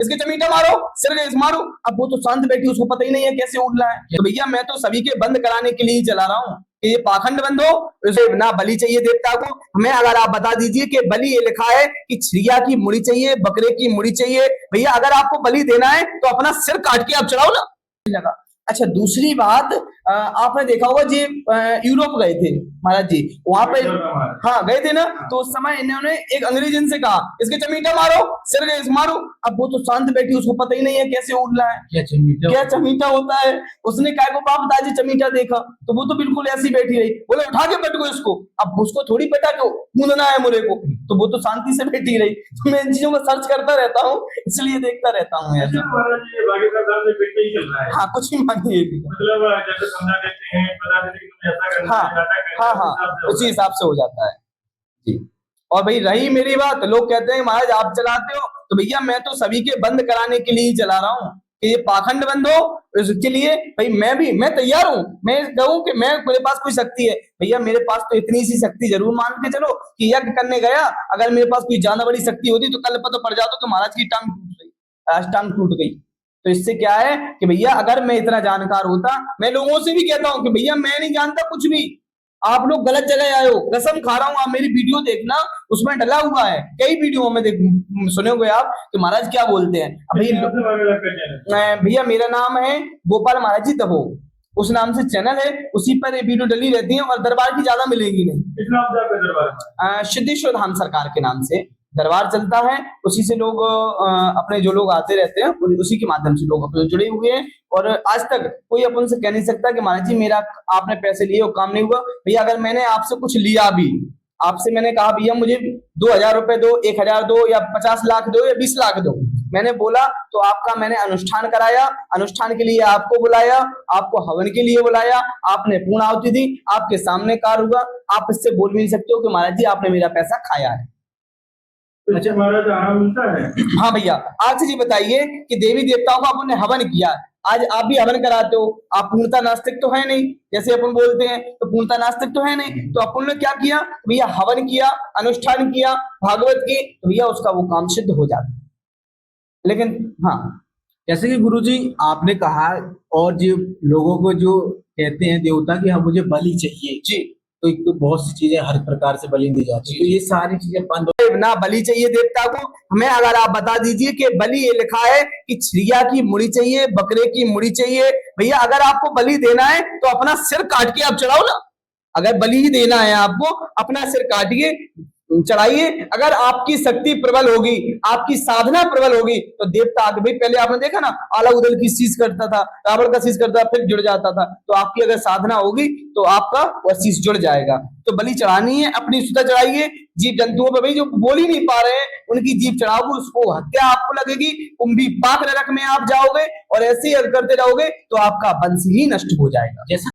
इसके चमीटा मारो, सिर गैस मारो। अब वो तो शांत बैठी, उसको पता ही नहीं है कैसे उड़ना है। तो भैया मैं तो सभी के बंद कराने के लिए ही चला रहा हूँ कि ये पाखंड बंद हो। उसे ना बलि चाहिए देवता को, हमें अगर आप बता दीजिए कि बलि ये लिखा है कि चिड़िया की मुड़ी चाहिए, बकरे की मुड़ी चाहिए। भैया अगर आपको बलि देना है तो अपना सिर काट के आप चढ़ाओ ना। लगा। अच्छा, दूसरी बात, आपने देखा होगा जी, यूरोप गए थे महाराज जी, वहां पे हाँ गए थे ना, तो उस समय इन्होंने एक अंग्रेज इनसे कहा इसके चमीटा मारो, सिर गैस मारो। अब वो तो शांत बैठी, उसको पता ही नहीं है कैसे उड़ना है, क्या चमीटा होता है। उसने कहा को बाप दादी चमीटा देखा, तो वो तो बिल्कुल ऐसी बैठी रही, बोले उठा के पटको इसको। अब उसको थोड़ी पता क्यों मुंदना है मुरे को, तो वो तो शांति से बैठी रही। तो मैं इन चीजों को सर्च करता रहता हूँ, इसलिए देखता रहता हूँ ऐसा। हाँ कुछ भी मानिए, मतलब जैसे समझा देते हैं, बता देते हैं कि तुम ऐसा करना है, नाटक करना है, हाँ उसी हिसाब से हो जाता है जी। और भाई रही मेरी बात, लोग कहते हैं महाराज आप चलाते हो, तो भैया मैं तो सभी के बंद कराने के लिए ही चला रहा हूँ कि ये पाखंड बंद हो। इसके लिए भाई मैं तैयार हूँ। मैं कहूँ कि मेरे पास कोई शक्ति है, भैया मेरे पास तो इतनी सी शक्ति जरूर मान के चलो कि यज्ञ करने गया, अगर मेरे पास कोई ज्यादा बड़ी शक्ति होती तो कल पता पड़ जाता कि महाराज की टांग टूट गई, आज टांग टूट गई। तो इससे क्या है कि भैया अगर मैं इतना जानकार होता, मैं लोगों से भी कहता हूं कि भैया मैं नहीं जानता कुछ भी, आप लोग गलत जगह आए हो, कसम खा रहा हूं। आप मेरी वीडियो देखना, उसमें डला हुआ है, कई वीडियो में सुने होंगे आप कि महाराज क्या बोलते हैं। भैया मेरा नाम है गोपाल महाराज जी तबो, उस नाम से चैनल है, उसी पर ये वीडियो डली रहती है, और दरबार की ज्यादा मिलेगी नहीं। सिद्धेश्वर धाम सरकार के नाम से दरबार चलता है, उसी से लोग अपने जो लोग आते रहते हैं उसी के माध्यम से लोग अपने जुड़े हुए हैं। और आज तक कोई अपन से कह नहीं सकता कि महाराज जी मेरा आपने पैसे लिए और काम नहीं हुआ। भैया अगर मैंने आपसे कुछ लिया भी, आपसे मैंने कहा भैया मुझे 2000 रुपए दो, 1000 दो, या 50 लाख दो, या 20 लाख दो, मैंने बोला तो आपका मैंने अनुष्ठान कराया, अनुष्ठान के लिए आपको बुलाया, आपको हवन के लिए बुलाया, आपने पूर्ण आहुति दी, आपके सामने कार हुआ, आप इससे बोल भी नहीं सकते हो कि महाराज जी आपने मेरा पैसा खाया है। अच्छा महाराज आराम मिलता है। हाँ भैया, आज जी बताइए कि देवी देवताओं का आपने हवन किया, आज आप भी हवन कराते हो, आप पूर्णता नास्तिक तो है नहीं, जैसे अपन बोलते हैं तो पूर्णता नास्तिक तो है नहीं, तो अपन ने क्या किया भैया, हवन किया, अनुष्ठान किया, भागवत की, तो भैया उसका वो काम सिद्ध हो जाता है। लेकिन हाँ, जैसे कि गुरुजी आपने कहा, और जो लोगों को जो कहते हैं देवता कि हाँ मुझे बलि चाहिए जी, तो बहुत सी चीजें हर प्रकार से बलि दी जाती है, तो ये सारी चीजें बंद ना बलि चाहिए देवता को, हमें अगर आप बता दीजिए कि बलि ये लिखा है कि चिड़िया की मुड़ी चाहिए, बकरे की मुड़ी चाहिए। भैया अगर आपको बलि देना है तो अपना सिर काट के आप चढ़ाओ ना। अगर बलि देना है आपको, अपना सिर काटिए, चढ़ाइए। अगर आपकी शक्ति प्रबल होगी, आपकी साधना प्रबल होगी, तो देवता आगे, भाई पहले आपने देखा ना आला उदल की शीश करता था, रावण का शीश करता था, फिर जुड़ जाता था। तो आपकी अगर साधना होगी तो आपका वह शीश जुड़ जाएगा। तो बलि चढ़ानी है, अपनी सुधा चढ़ाइए। जीव जंतुओं पर भाई जो बोल ही नहीं पा रहे हैं उनकी जीव चढ़ाओगे, उसको हत्या आपको लगेगी, कुंभी पाक नरक में आप जाओगे, और ऐसे ही करते रहोगे तो आपका वंश ही नष्ट हो जाएगा। जैसा